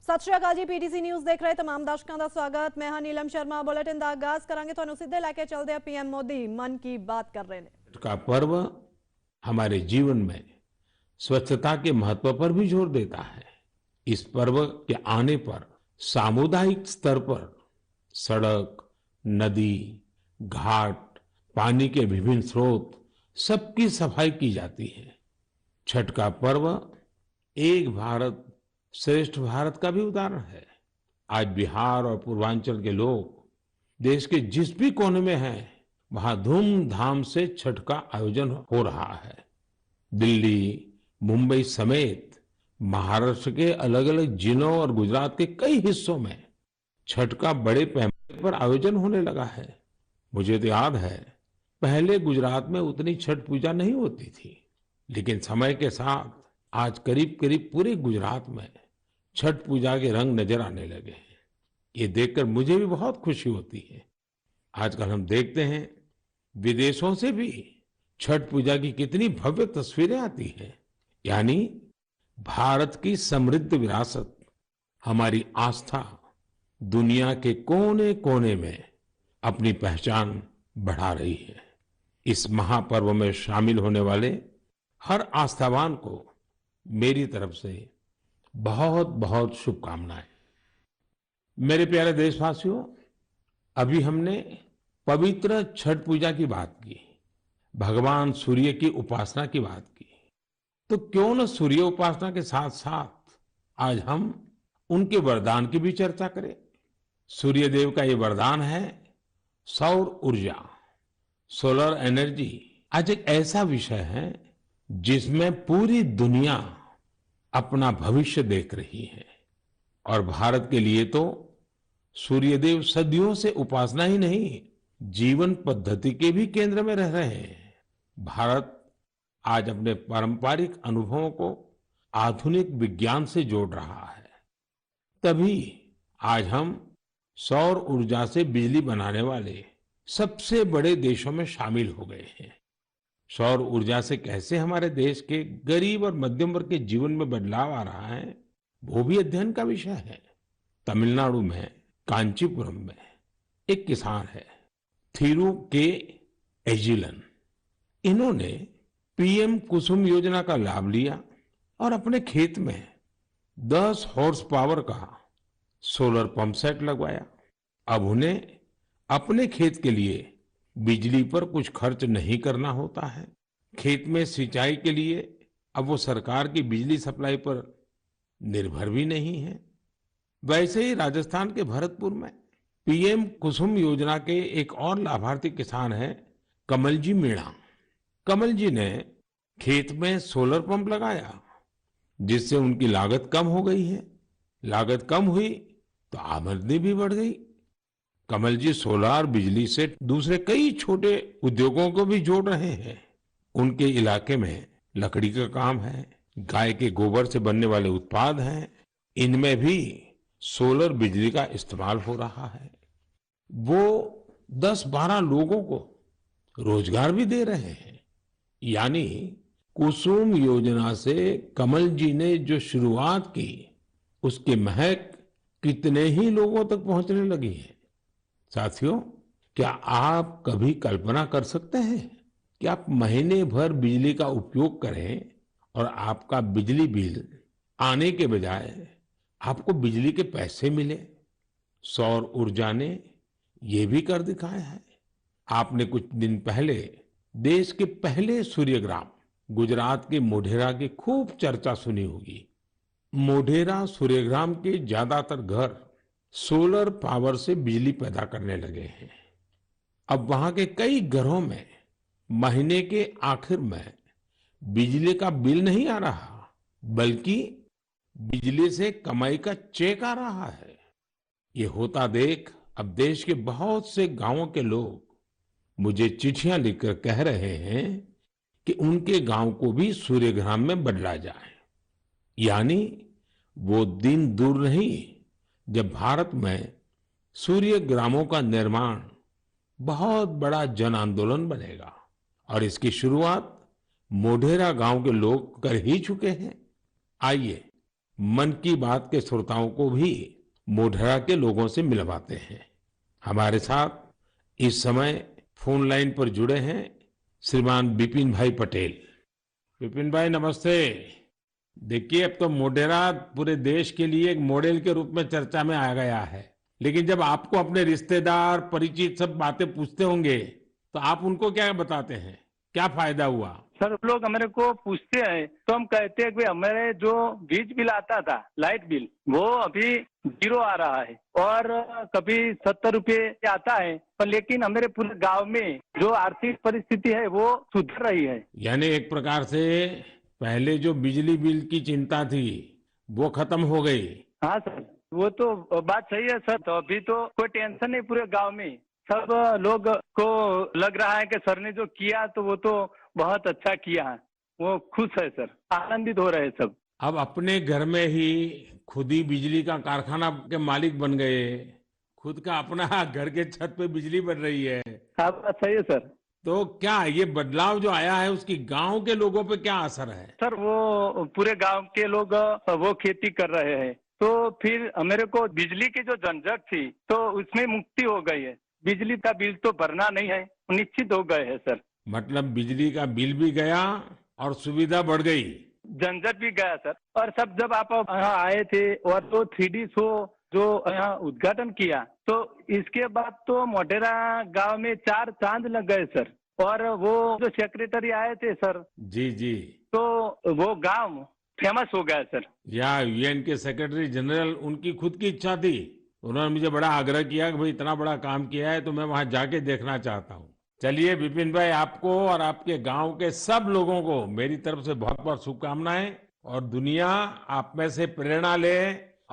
सत श्री अकाल जी। PTC news देख रहे तमाम दर्शकों का स्वागत। मैं नीलम शर्मा। बुलेटिन का आगाज करांगे तो सीधे लेके चलते हैं पीएम मोदी मन की बात कर रहे हैं। का पर्व हमारे जीवन में स्वच्छता के महत्व पर भी जोर देता है। इस पर्व के आने पर सामुदायिक स्तर पर सड़क, नदी, घाट, पानी के विभिन्न स्रोत सबकी सफाई की जाती है। छठ का पर्व एक भारत श्रेष्ठ भारत का भी उदाहरण है। आज बिहार और पूर्वांचल के लोग देश के जिस भी कोने में हैं, वहां धूमधाम से छठ का आयोजन हो रहा है। दिल्ली, मुंबई समेत महाराष्ट्र के अलग अलग जिलों और गुजरात के कई हिस्सों में छठ का बड़े पैमाने पर आयोजन होने लगा है। मुझे तो याद है, पहले गुजरात में उतनी छठ पूजा नहीं होती थी, लेकिन समय के साथ आज करीब करीब पूरे गुजरात में छठ पूजा के रंग नजर आने लगे हैं। ये देखकर मुझे भी बहुत खुशी होती है। आजकल हम देखते हैं विदेशों से भी छठ पूजा की कितनी भव्य तस्वीरें आती हैं। यानी भारत की समृद्ध विरासत, हमारी आस्था दुनिया के कोने कोने में अपनी पहचान बढ़ा रही है। इस महापर्व में शामिल होने वाले हर आस्थावान को मेरी तरफ से बहुत बहुत शुभकामनाएं। मेरे प्यारे देशवासियों, अभी हमने पवित्र छठ पूजा की बात की, भगवान सूर्य की उपासना की बात की। तो क्यों न सूर्य उपासना के साथ साथ आज हम उनके वरदान की भी चर्चा करें। सूर्य देव का ये वरदान है सौर ऊर्जा, सोलर एनर्जी। आज एक ऐसा विषय है जिसमें पूरी दुनिया अपना भविष्य देख रही है। और भारत के लिए तो सूर्यदेव सदियों से उपासना ही नहीं, जीवन पद्धति के भी केंद्र में रह रहे हैं। भारत आज अपने पारंपरिक अनुभवों को आधुनिक विज्ञान से जोड़ रहा है। तभी आज हम सौर ऊर्जा से बिजली बनाने वाले सबसे बड़े देशों में शामिल हो गए हैं। सौर ऊर्जा से कैसे हमारे देश के गरीब और मध्यम वर्ग के जीवन में बदलाव आ रहा है, वो भी अध्ययन का विषय है। तमिलनाडु में कांचीपुरम में एक किसान है, थिरु के एजिलन। इन्होंने पीएम कुसुम योजना का लाभ लिया और अपने खेत में 10 हॉर्स पावर का सोलर पंप सेट लगवाया। अब उन्हें अपने खेत के लिए बिजली पर कुछ खर्च नहीं करना होता है। खेत में सिंचाई के लिए अब वो सरकार की बिजली सप्लाई पर निर्भर भी नहीं है। वैसे ही राजस्थान के भरतपुर में पीएम कुसुम योजना के एक और लाभार्थी किसान हैं कमलजी मीणा। कमल जी ने खेत में सोलर पंप लगाया, जिससे उनकी लागत कम हो गई है। लागत कम हुई तो आमदनी भी बढ़ गई। कमल जी सोलार बिजली से दूसरे कई छोटे उद्योगों को भी जोड़ रहे हैं। उनके इलाके में लकड़ी का काम है, गाय के गोबर से बनने वाले उत्पाद हैं, इनमें भी सोलर बिजली का इस्तेमाल हो रहा है। वो 10-12 लोगों को रोजगार भी दे रहे हैं। यानी कुसुम योजना से कमल जी ने जो शुरुआत की, उसकी महक कितने ही लोगों तक पहुंचने लगी है। साथियों, क्या आप कभी कल्पना कर सकते हैं कि आप महीने भर बिजली का उपयोग करें और आपका बिजली बिल आने के बजाय आपको बिजली के पैसे मिले? सौर ऊर्जा ने ये भी कर दिखाया है। आपने कुछ दिन पहले देश के पहले सूर्यग्राम गुजरात के मोढेरा की खूब चर्चा सुनी होगी। मोढेरा सूर्यग्राम के ज्यादातर घर सोलर पावर से बिजली पैदा करने लगे हैं। अब वहां के कई घरों में महीने के आखिर में बिजली का बिल नहीं आ रहा, बल्कि बिजली से कमाई का चेक आ रहा है। ये होता देख अब देश के बहुत से गांवों के लोग मुझे चिट्ठियां लिखकर कह रहे हैं कि उनके गांव को भी सूर्यग्राम में बदला जाए। यानी वो दिन दूर नहीं जब भारत में सूर्य ग्रामों का निर्माण बहुत बड़ा जन आंदोलन बनेगा। और इसकी शुरुआत मोढेरा गांव के लोग कर ही चुके हैं। आइए मन की बात के श्रोताओं को भी मोढेरा के लोगों से मिलवाते हैं। हमारे साथ इस समय फोन लाइन पर जुड़े हैं श्रीमान बिपिन भाई पटेल। विपिन भाई नमस्ते। देखिए, अब तो मोढेरा पूरे देश के लिए एक मॉडल के रूप में चर्चा में आ गया है, लेकिन जब आपको अपने रिश्तेदार परिचित सब बातें पूछते होंगे तो आप उनको क्या बताते हैं, क्या फायदा हुआ? सर लोग हमारे को पूछते हैं तो हम कहते हैं कि हमारे जो बीज बिल आता था, लाइट बिल, वो अभी 0 आ रहा है और कभी 70 रुपये आता है, पर लेकिन हमारे पूरे गांव में जो आर्थिक परिस्थिति है वो सुधर रही है। यानी एक प्रकार से पहले जो बिजली बिल की चिंता थी वो खत्म हो गई। हाँ सर, वो तो बात सही है सर। तो अभी तो कोई टेंशन नहीं पूरे गांव में। सब लोग को लग रहा है कि सर ने जो किया तो वो तो बहुत अच्छा किया है। वो खुश है सर, आनंदित हो रहे हैं सब। अब अपने घर में ही खुद ही बिजली का कारखाना के मालिक बन गए, खुद का अपना घर के छत पे बिजली बन रही है। हाँ बात सही है सर। तो क्या ये बदलाव जो आया है उसकी गांव के लोगों पे क्या असर है? सर वो पूरे गांव के लोग वो खेती कर रहे हैं, तो फिर मेरे को बिजली की जो झंझट थी तो उसमें मुक्ति हो गई है। बिजली का बिल तो भरना नहीं है, निश्चित हो गए है सर। मतलब बिजली का बिल भी गया और सुविधा बढ़ गई, झंझट भी गया सर। और सब जब आप यहाँ आए थे और तो 3D शो जो यहाँ उद्घाटन किया, तो इसके बाद तो मोढेरा गांव में 4 चांद लग गए सर। और वो जो सेक्रेटरी आए थे सर, जी जी, तो वो गांव फेमस हो गया सर। या यूएन के सेक्रेटरी जनरल, उनकी खुद की इच्छा थी, उन्होंने मुझे बड़ा आग्रह किया कि भाई इतना बड़ा काम किया है तो मैं वहां जाके देखना चाहता हूँ। चलिए विपिन भाई, आपको और आपके गांव के सब लोगों को मेरी तरफ से बहुत बहुत शुभकामनाएं, और दुनिया आप में से प्रेरणा ले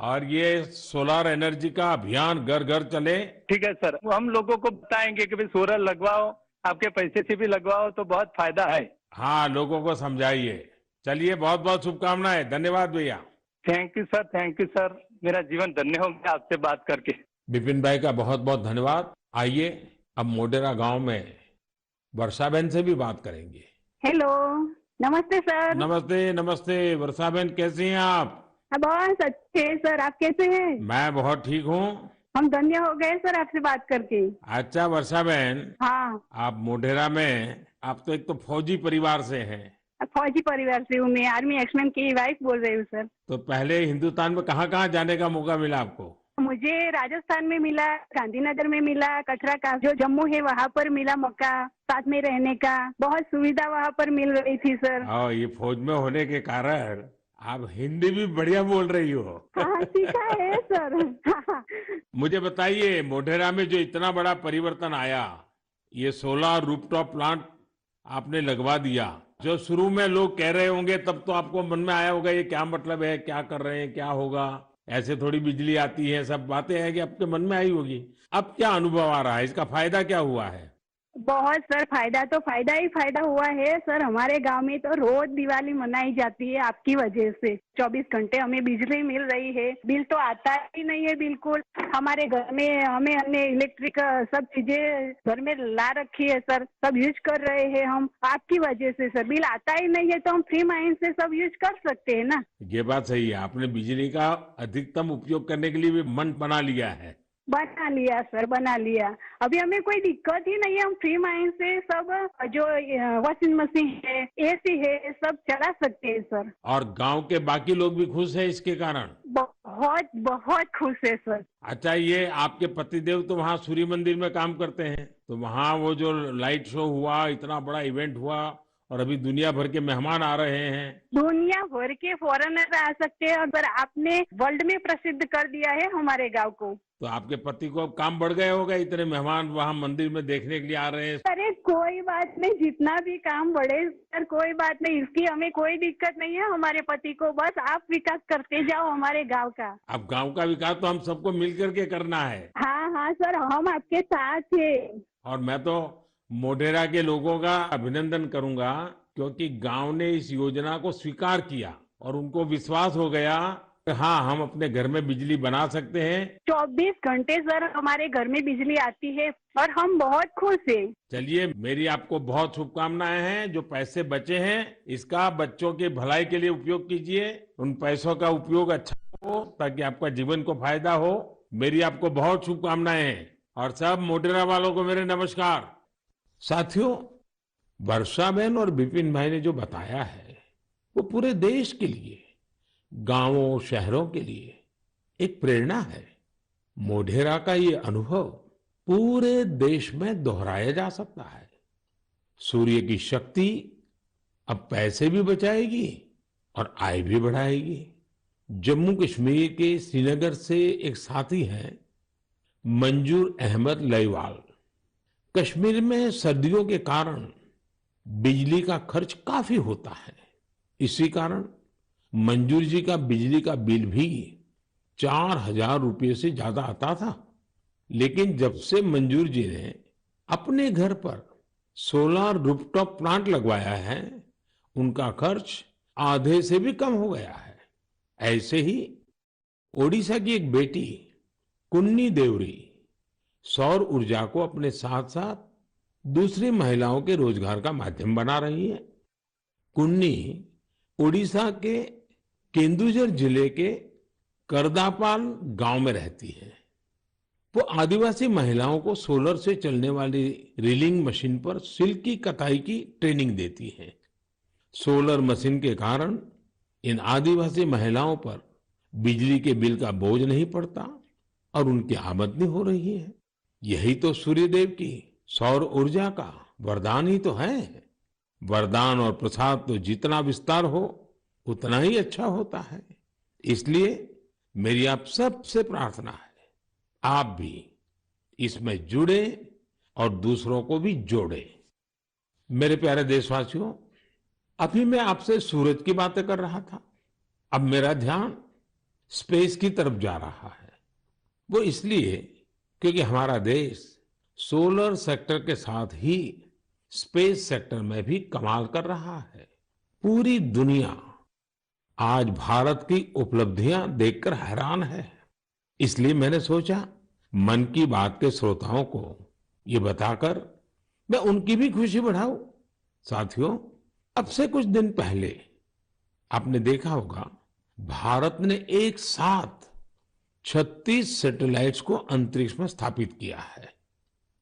और ये सोलर एनर्जी का अभियान घर घर चले। ठीक है सर, हम लोगों को बताएंगे कि भाई सोलर लगवाओ, आपके पैसे से भी लगवाओ तो बहुत फायदा है। हाँ, लोगों को समझाइए। चलिए, बहुत बहुत शुभकामनाएं। धन्यवाद भैया। Thank you sir, thank you sir. मेरा जीवन धन्य हो गया आपसे बात करके। विपिन भाई का बहुत बहुत धन्यवाद। आइए अब मोढेरा गांव में वर्षाबेन से भी बात करेंगे। हेलो, नमस्ते सर। नमस्ते नमस्ते। वर्षाबेन कैसी हैं आप? बहुत अच्छे सर, आप कैसे हैं? मैं बहुत ठीक हूँ। हम धन्य हो गए सर आपसे बात करके। अच्छा वर्षाबेन, हाँ, आप मोढेरा में, आप तो एक तो फौजी परिवार से हैं, फौजी परिवार से हूँ मैं, आर्मी एक्समैन की वाइफ बोल रही हूँ सर। तो पहले हिंदुस्तान में कहाँ कहाँ जाने का मौका मिला आपको? मुझे राजस्थान में मिला, गांधीनगर में मिला, कटरा का जो जम्मू है वहाँ पर मिला मौका, साथ में रहने का बहुत सुविधा वहाँ पर मिल रही थी सर। और ये फौज में होने के कारण आप हिंदी भी बढ़िया बोल रही हो। हाँ, सीखा है सर। मुझे बताइए, मोढेरा में जो इतना बड़ा परिवर्तन आया, ये सोलर रूफटॉप प्लांट आपने लगवा दिया, जो शुरू में लोग कह रहे होंगे तब तो आपको मन में आया होगा ये क्या मतलब है, क्या कर रहे हैं, क्या होगा, ऐसे थोड़ी बिजली आती है, सब बातें हैं कि आपके मन में आई होगी। अब क्या अनुभव आ रहा है, इसका फायदा क्या हुआ है? बहुत सर, फायदा तो फायदा ही फायदा हुआ है सर। हमारे गांव में तो रोज दिवाली मनाई जाती है आपकी वजह से। 24 घंटे हमें बिजली मिल रही है, बिल तो आता ही नहीं है बिल्कुल। हमारे घर में हमें हमने इलेक्ट्रिक सब चीजें घर में ला रखी है सर, सब यूज कर रहे हैं हम आपकी वजह से सर। बिल आता ही नहीं है तो हम फ्री माइंड से सब यूज कर सकते हैं ना। ये बात सही है, आपने बिजली का अधिकतम उपयोग करने के लिए भी मन बना लिया है। बना लिया सर, बना लिया। अभी हमें कोई दिक्कत ही नहीं है, हम फ्री माइंड से सब जो वॉशिंग मशीन है, एसी है, सब चला सकते हैं सर। और गांव के बाकी लोग भी खुश हैं इसके कारण? बहुत बहुत खुश है सर। अच्छा, ये आपके पतिदेव तो वहाँ सूर्य मंदिर में काम करते हैं, तो वहाँ वो जो लाइट शो हुआ, इतना बड़ा इवेंट हुआ, और अभी दुनिया भर के मेहमान आ रहे हैं। दुनिया भर के फॉरेनर आ सकते हैं, और आपने वर्ल्ड में प्रसिद्ध कर दिया है हमारे गांव को। तो आपके पति को अब काम बढ़ गए होगा, इतने मेहमान वहाँ मंदिर में देखने के लिए आ रहे हैं। अरे कोई बात नहीं, जितना भी काम बढ़े सर, कोई बात नहीं, इसकी हमें कोई दिक्कत नहीं है हमारे पति को। बस आप विकास करते जाओ हमारे गांव का। अब गांव का विकास तो हम सबको मिल करके करना है। हाँ हाँ सर, हम आपके साथ हैं। और मैं तो मोढेरा के लोगों का अभिनंदन करूंगा, क्योंकि गांव ने इस योजना को स्वीकार किया और उनको विश्वास हो गया हाँ, हम अपने घर में बिजली बना सकते हैं। 24 घंटे सर हमारे घर में बिजली आती है और हम बहुत खुश हैं। चलिए, मेरी आपको बहुत शुभकामनाएं हैं। जो पैसे बचे हैं इसका बच्चों की भलाई के लिए उपयोग कीजिए। उन पैसों का उपयोग अच्छा हो ताकि आपका जीवन को फायदा हो। मेरी आपको बहुत शुभकामनाएं हैं और सब मोटेरा वालों को मेरे नमस्कार। साथियों, वर्षाबेन और विपिन भाई ने जो बताया है वो पूरे देश के लिए, गांवों शहरों के लिए एक प्रेरणा है। मोढेरा का ये अनुभव पूरे देश में दोहराया जा सकता है। सूर्य की शक्ति अब पैसे भी बचाएगी और आय भी बढ़ाएगी। जम्मू कश्मीर के श्रीनगर से एक साथी हैं मंजूर अहमद लईवाल। कश्मीर में सर्दियों के कारण बिजली का खर्च काफी होता है। इसी कारण मंजूर जी का बिजली का बिल भी 4,000 रुपये से ज्यादा आता था। लेकिन जब से मंजूर जी ने अपने घर पर सोलर रूफटॉप प्लांट लगवाया है, उनका खर्च आधे से भी कम हो गया है। ऐसे ही ओडिशा की एक बेटी कुन्नी देवरी सौर ऊर्जा को अपने साथ साथ दूसरी महिलाओं के रोजगार का माध्यम बना रही है। कुन्नी ओडिशा के केंदुझर जिले के करदापाल गांव में रहती है। वो आदिवासी महिलाओं को सोलर से चलने वाली रीलिंग मशीन पर सिल्क की कताई की ट्रेनिंग देती है। सोलर मशीन के कारण इन आदिवासी महिलाओं पर बिजली के बिल का बोझ नहीं पड़ता और उनकी आमदनी हो रही है। यही तो सूर्यदेव की सौर ऊर्जा का वरदान ही तो है। वरदान और प्रसाद तो जितना विस्तार हो उतना ही अच्छा होता है। इसलिए मेरी आप सबसे प्रार्थना है, आप भी इसमें जुड़े और दूसरों को भी जोड़े। मेरे प्यारे देशवासियों, अभी मैं आपसे सूरज की बातें कर रहा था। अब मेरा ध्यान स्पेस की तरफ जा रहा है। वो इसलिए क्योंकि हमारा देश सोलर सेक्टर के साथ ही स्पेस सेक्टर में भी कमाल कर रहा है। पूरी दुनिया आज भारत की उपलब्धियां देखकर हैरान है। इसलिए मैंने सोचा मन की बात के श्रोताओं को ये बताकर मैं उनकी भी खुशी बढ़ाऊं। साथियों, अब से कुछ दिन पहले आपने देखा होगा भारत ने एक साथ 36 सैटेलाइट्स को अंतरिक्ष में स्थापित किया है।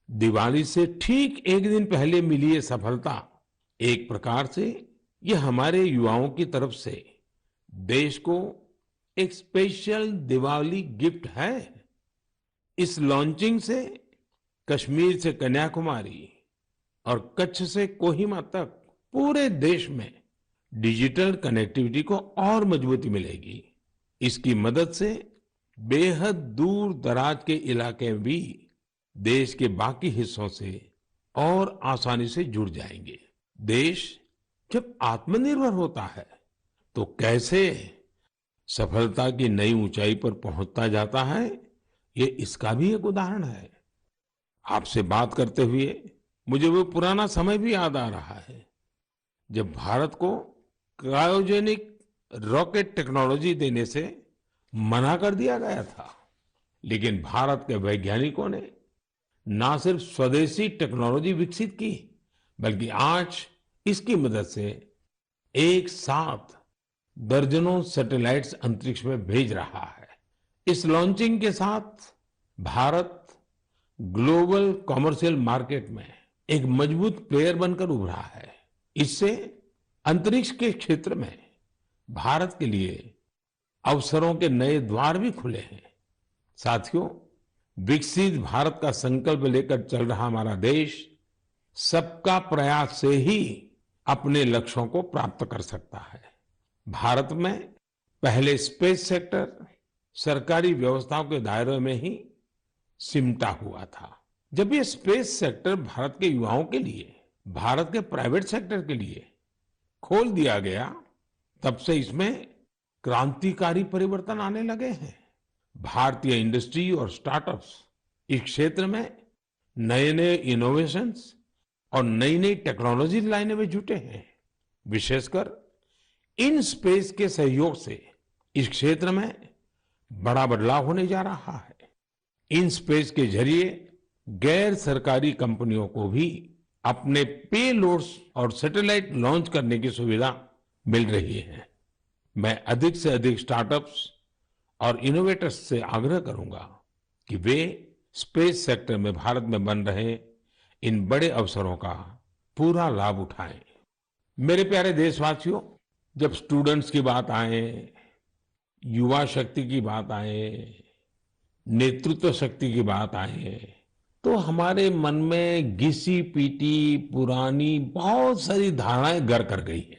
दिवाली से ठीक एक दिन पहले मिली ये सफलता एक प्रकार से ये हमारे युवाओं की तरफ से देश को एक स्पेशल दिवाली गिफ्ट है। इस लॉन्चिंग से कश्मीर से कन्याकुमारी और कच्छ से कोहिमा तक पूरे देश में डिजिटल कनेक्टिविटी को और मजबूती मिलेगी। इसकी मदद से बेहद दूर दराज के इलाके भी देश के बाकी हिस्सों से और आसानी से जुड़ जाएंगे। देश जब आत्मनिर्भर होता है तो कैसे सफलता की नई ऊंचाई पर पहुंचता जाता है, ये इसका भी एक उदाहरण है। आपसे बात करते हुए मुझे वो पुराना समय भी याद आ रहा है जब भारत को क्रायोजेनिक रॉकेट टेक्नोलॉजी देने से मना कर दिया गया था। लेकिन भारत के वैज्ञानिकों ने ना सिर्फ स्वदेशी टेक्नोलॉजी विकसित की, बल्कि आज इसकी मदद से एक साथ दर्जनों सैटेलाइट्स अंतरिक्ष में भेज रहा है। इस लॉन्चिंग के साथ भारत ग्लोबल कॉमर्शियल मार्केट में एक मजबूत प्लेयर बनकर उभरा है। इससे अंतरिक्ष के क्षेत्र में भारत के लिए अवसरों के नए द्वार भी खुले हैं। साथियों, विकसित भारत का संकल्प लेकर चल रहा हमारा देश सबका प्रयास से ही अपने लक्ष्यों को प्राप्त कर सकता है। भारत में पहले स्पेस सेक्टर सरकारी व्यवस्थाओं के दायरे में ही सिमटा हुआ था। जब ये स्पेस सेक्टर भारत के युवाओं के लिए, भारत के प्राइवेट सेक्टर के लिए खोल दिया गया, तब से इसमें क्रांतिकारी परिवर्तन आने लगे हैं। भारतीय इंडस्ट्री और स्टार्टअप्स इस क्षेत्र में नए नए इनोवेशंस और नई नई टेक्नोलॉजी लाने में जुटे हैं। विशेषकर इन स्पेस के सहयोग से इस क्षेत्र में बड़ा बदलाव होने जा रहा है। इन स्पेस के जरिए गैर सरकारी कंपनियों को भी अपने पेलोड्स और सैटेलाइट लॉन्च करने की सुविधा मिल रही है। मैं अधिक से अधिक स्टार्टअप्स और इनोवेटर्स से आग्रह करूंगा कि वे स्पेस सेक्टर में भारत में बन रहे इन बड़े अवसरों का पूरा लाभ उठाएं। मेरे प्यारे देशवासियों, जब स्टूडेंट्स की बात आए, युवा शक्ति की बात आए, नेतृत्व शक्ति की बात आए, तो हमारे मन में घिसी पीटी पुरानी बहुत सारी धारणाएं घर कर गई है।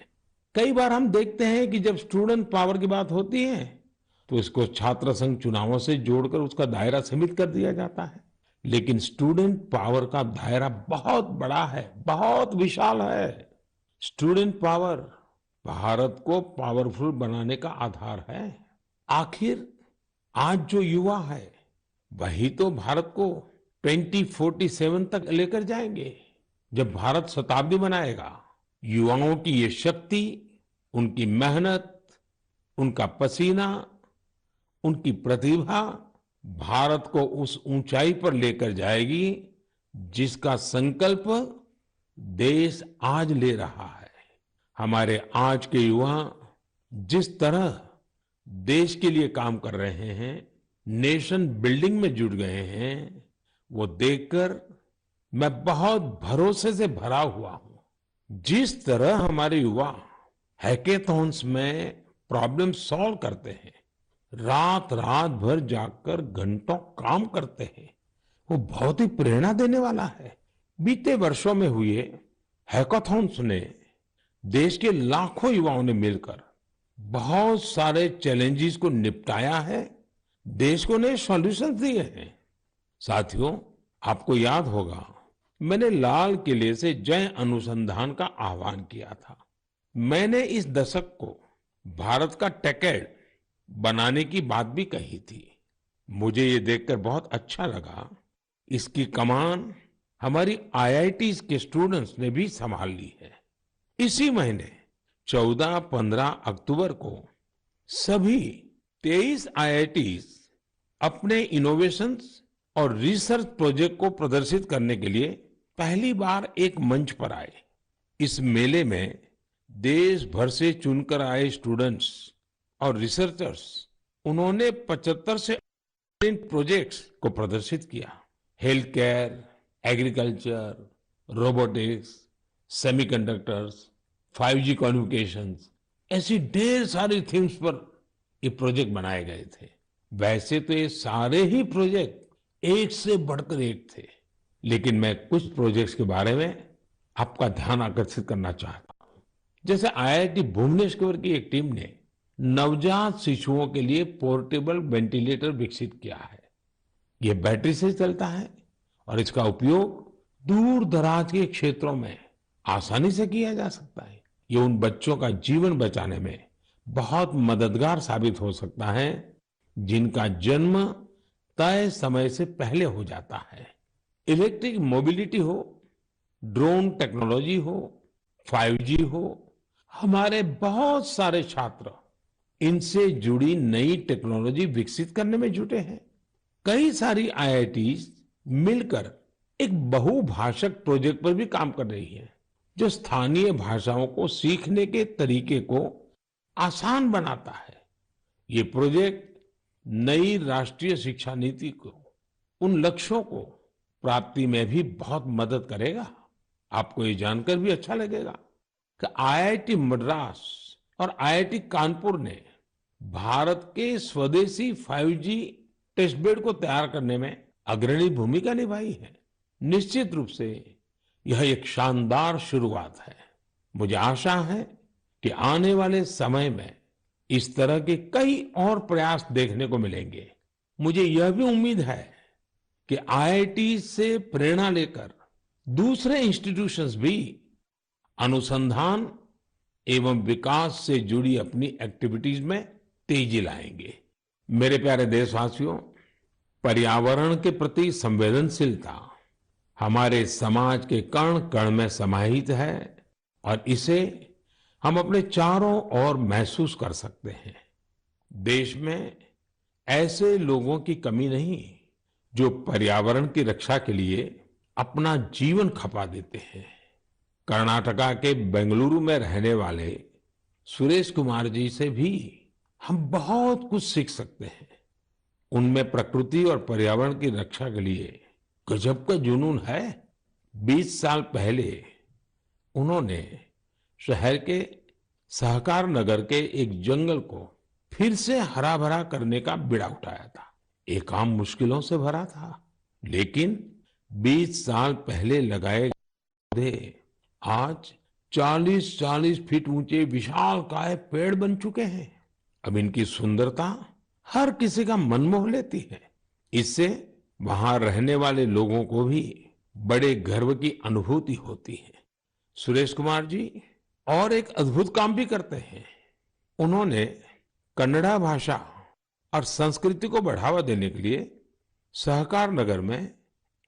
कई बार हम देखते हैं कि जब स्टूडेंट पावर की बात होती है तो इसको छात्र संघ चुनावों से जोड़कर उसका दायरा सीमित कर दिया जाता है। लेकिन स्टूडेंट पावर का दायरा बहुत बड़ा है, बहुत विशाल है। स्टूडेंट पावर भारत को पावरफुल बनाने का आधार है। आखिर आज जो युवा है वही तो भारत को 2047 तक लेकर जाएंगे। जब भारत शताब्दी मनाएगा, युवाओं की ये शक्ति, उनकी मेहनत, उनका पसीना, उनकी प्रतिभा भारत को उस ऊंचाई पर लेकर जाएगी जिसका संकल्प देश आज ले रहा है। हमारे आज के युवा जिस तरह देश के लिए काम कर रहे हैं, नेशन बिल्डिंग में जुट गए हैं, वो देखकर मैं बहुत भरोसे से भरा हुआ हूं। जिस तरह हमारे युवा हैकेथॉन्स में प्रॉब्लम सॉल्व करते हैं, रात रात भर जाकर घंटों काम करते हैं, वो बहुत ही प्रेरणा देने वाला है। बीते वर्षों में हुए हैकाथॉन्स ने देश के लाखों युवाओं ने मिलकर बहुत सारे चैलेंजेस को निपटाया है, देश को नए सॉल्यूशन दिए हैं। साथियों, आपको याद होगा मैंने लाल किले से जय अनुसंधान का आह्वान किया था। मैंने इस दशक को भारत का टेकेड बनाने की बात भी कही थी। मुझे ये देखकर बहुत अच्छा लगा, इसकी कमान हमारी आईआईटीज के स्टूडेंट्स ने भी संभाल ली है। इसी महीने 14-15 अक्टूबर को सभी 23 आईआईटीज अपने इनोवेशंस और रिसर्च प्रोजेक्ट को प्रदर्शित करने के लिए पहली बार एक मंच पर आए। इस मेले में देश भर से चुनकर आए स्टूडेंट्स और रिसर्चर्स, उन्होंने 75 से अधिक प्रोजेक्ट्स को प्रदर्शित किया। Health care, agriculture, robotics, semiconductors, 5G communications, ऐसी ढेर सारी थीम्स पर ये प्रोजेक्ट बनाए गए थे। वैसे तो ये सारे ही प्रोजेक्ट एक से बढ़कर एक थे, लेकिन मैं कुछ प्रोजेक्ट्स के बारे में आपका ध्यान आकर्षित करना चाहता हूं। जैसे आईआईटी भुवनेश्वर की एक टीम ने नवजात शिशुओं के लिए पोर्टेबल वेंटिलेटर विकसित किया है। ये बैटरी से चलता है और इसका उपयोग दूर दराज के क्षेत्रों में आसानी से किया जा सकता है। ये उन बच्चों का जीवन बचाने में बहुत मददगार साबित हो सकता है जिनका जन्म तय समय से पहले हो जाता है। इलेक्ट्रिक मोबिलिटी हो, ड्रोन टेक्नोलॉजी हो, 5G हो, हमारे बहुत सारे छात्र इनसे जुड़ी नई टेक्नोलॉजी विकसित करने में जुटे हैं। कई सारी आईआईटीज मिलकर एक बहुभाषक प्रोजेक्ट पर भी काम कर रही है, जो स्थानीय भाषाओं को सीखने के तरीके को आसान बनाता है। ये प्रोजेक्ट नई राष्ट्रीय शिक्षा नीति को, उन लक्ष्यों को प्राप्ति में भी बहुत मदद करेगा। आपको ये जानकर भी अच्छा लगेगा कि आईआईटी मद्रास और आईआईटी कानपुर ने भारत के स्वदेशी 5G टेस्ट बेड को तैयार करने में अग्रणी भूमिका निभाई है। निश्चित रूप से यह एक शानदार शुरुआत है। मुझे आशा है कि आने वाले समय में इस तरह के कई और प्रयास देखने को मिलेंगे। मुझे यह भी उम्मीद है कि आईआईटी से प्रेरणा लेकर दूसरे इंस्टीट्यूशंस भी अनुसंधान एवं विकास से जुड़ी अपनी एक्टिविटीज में तेजी लाएंगे। मेरे प्यारे देशवासियों, पर्यावरण के प्रति संवेदनशीलता हमारे समाज के कण कण में समाहित है और इसे हम अपने चारों ओर महसूस कर सकते हैं। देश में ऐसे लोगों की कमी नहीं जो पर्यावरण की रक्षा के लिए अपना जीवन खपा देते हैं। कर्नाटका के बेंगलुरु में रहने वाले सुरेश कुमार जी से भी हम बहुत कुछ सीख सकते हैं। उनमें प्रकृति और पर्यावरण की रक्षा के लिए गजब का जुनून है। 20 साल पहले उन्होंने शहर के सहकार नगर के एक जंगल को फिर से हरा भरा करने का बीड़ा उठाया था। ये काम मुश्किलों से भरा था, लेकिन 20 साल पहले लगाए पौधे आज 40-40 फीट ऊंचे विशालकाय पेड़ बन चुके हैं। अब इनकी सुंदरता हर किसी का मन मोह लेती है। इससे वहां रहने वाले लोगों को भी बड़े गर्व की अनुभूति होती है। सुरेश कुमार जी और एक अद्भुत काम भी करते हैं। उन्होंने कन्नड़ा भाषा और संस्कृति को बढ़ावा देने के लिए सहकार नगर में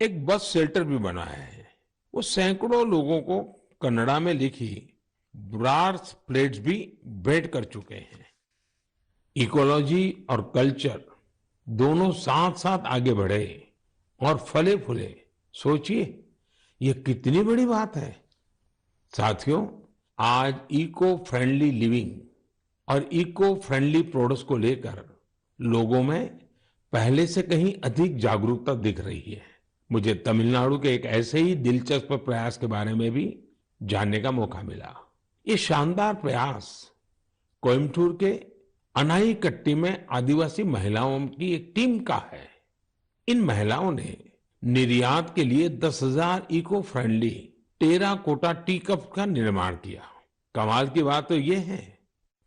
एक बस शेल्टर भी बनाया है। वो सैकड़ों लोगों को कन्नड़ा में लिखी ब्रास प्लेट्स भी भेंट कर चुके हैं। इकोलॉजी और कल्चर दोनों साथ साथ आगे बढ़े और फले फूले। सोचिए, ये कितनी बड़ी बात है। साथियों, आज इको फ्रेंडली लिविंग और इको फ्रेंडली प्रोडक्ट्स को लेकर लोगों में पहले से कहीं अधिक जागरूकता दिख रही है। मुझे तमिलनाडु के एक ऐसे ही दिलचस्प प्रयास के बारे में भी जानने का मौका मिला। ये शानदार प्रयास कोयम्बटूर के अनाईकट्टी में आदिवासी महिलाओं की एक टीम का है। इन महिलाओं ने निर्यात के लिए 10,000 eco friendly terracotta tea cup का निर्माण किया। कमाल की बात तो ये है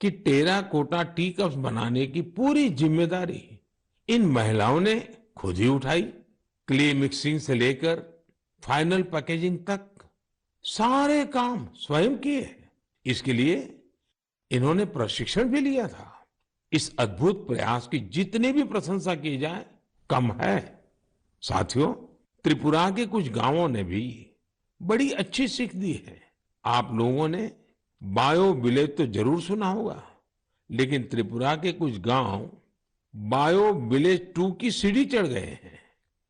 कि टेराकोटा टी कप्स बनाने की पूरी जिम्मेदारी इन महिलाओं ने खुद ही उठाई। क्ले मिक्सिंग से लेकर फाइनल पैकेजिंग तक सारे काम स्वयं किए। इसके लिए इन्होंने प्रशिक्षण भी लिया था। इस अद्भुत प्रयास की जितनी भी प्रशंसा की जाए कम है। साथियों, त्रिपुरा के कुछ गांवों ने भी बड़ी अच्छी सीख दी है। आप लोगों ने बायो विलेज तो जरूर सुना होगा, लेकिन त्रिपुरा के कुछ गांव बायो विलेज 2 की सीढ़ी चढ़ गए हैं।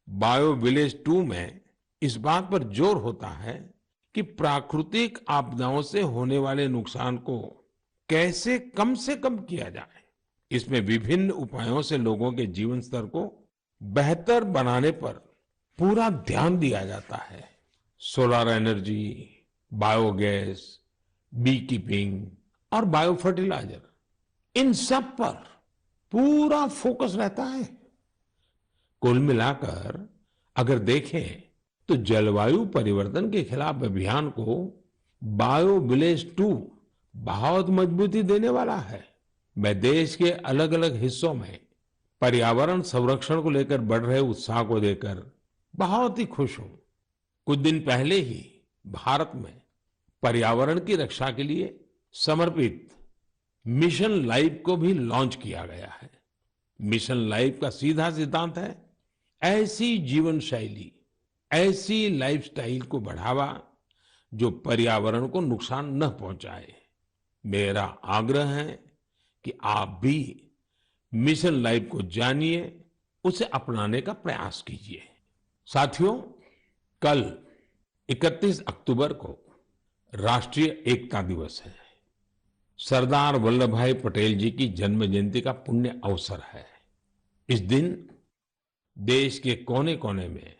बायो विलेज 2 में इस बात पर जोर होता है कि प्राकृतिक आपदाओं से होने वाले नुकसान को कैसे कम से कम किया जाए। इसमें विभिन्न उपायों से लोगों के जीवन स्तर को बेहतर बनाने पर पूरा ध्यान दिया जाता है। Solar energy, biogas, bee keeping और बायो फर्टिलाइजर, इन सब पर पूरा फोकस रहता है। कुल मिलाकर अगर देखें तो जलवायु परिवर्तन के खिलाफ अभियान को बायो विलेज 2 बहुत मजबूती देने वाला है। मैं देश के अलग अलग हिस्सों में पर्यावरण संरक्षण को लेकर बढ़ रहे उत्साह को देखकर बहुत ही खुश हूं। कुछ दिन पहले ही भारत में पर्यावरण की रक्षा के लिए समर्पित मिशन लाइफ को भी लॉन्च किया गया है। मिशन लाइफ का सीधा सिद्धांत है ऐसी जीवन शैली, ऐसी लाइफस्टाइल को बढ़ावा जो पर्यावरण को नुकसान न पहुंचाए। मेरा आग्रह है कि आप भी मिशन लाइफ को जानिए, उसे अपनाने का प्रयास कीजिए। साथियों, कल 31 अक्टूबर को राष्ट्रीय एकता दिवस है। सरदार वल्लभ भाई पटेल जी की जन्म जयंती का पुण्य अवसर है। इस दिन देश के कोने कोने में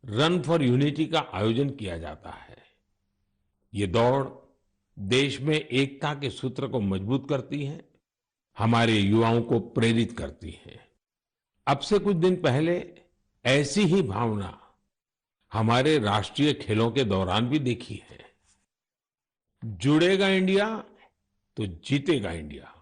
रन फॉर यूनिटी का आयोजन किया जाता है। ये दौड़ देश में एकता के सूत्र को मजबूत करती है, हमारे युवाओं को प्रेरित करती है। अब से कुछ दिन पहले ऐसी ही भावना हमारे राष्ट्रीय खेलों के दौरान भी देखी है। जुड़ेगा इंडिया तो जीतेगा इंडिया।